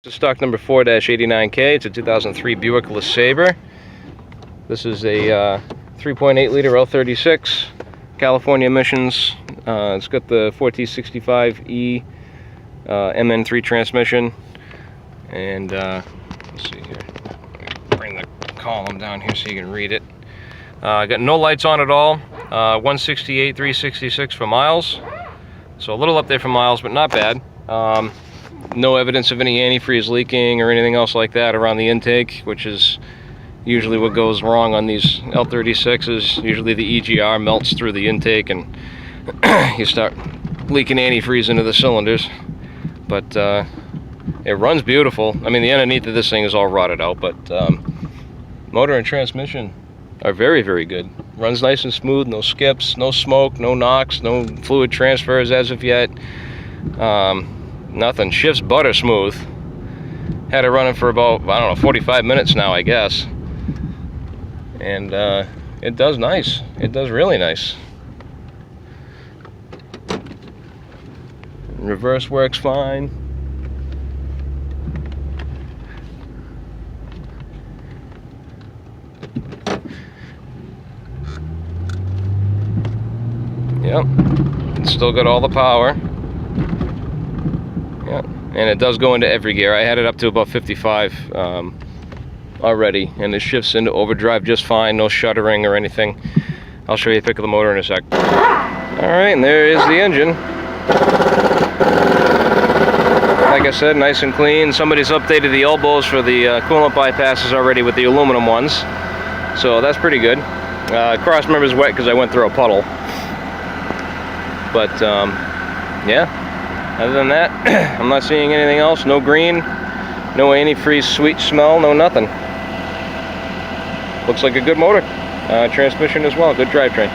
This is stock number 4-89K. It's a 2003 Buick Lesabre. This is a 3.8 liter L36, California emissions. It's got the 4T65E MN3 transmission. And let's see here. Let me bring the column down here so you can read it. Got no lights on at all. 168, 366 for miles. So a little up there for miles, but not bad. No evidence of any antifreeze leaking or anything else like that around the intake, which is usually what goes wrong on these L36s. Usually the EGR melts through the intake and you start leaking antifreeze into the cylinders. But it runs beautiful. I mean, the underneath of this thing is all rotted out, but motor and transmission are very, very good. Runs nice and smooth, no skips, no smoke, no knocks, no fluid transfers as of yet. Nothing. Shifts butter smooth. Had it running for about, I don't know, 45 minutes now, I guess. And it does nice. It does really nice. Reverse works fine. Yep. It's still got all the power. Yeah, and it does go into every gear. I had it up to about 55 already, and it shifts into overdrive just fine, no shuddering or anything. I'll show you a pic of the motor in a sec. Alright, and there is the engine. Like I said, nice and clean. Somebody's updated the elbows for the coolant bypasses already with the aluminum ones, so that's pretty good. Cross member's wet because I went through a puddle. But, yeah. Other than that, I'm not seeing anything else. No green, no antifreeze sweet smell, no nothing. Looks like a good motor. Transmission as well, good drivetrain.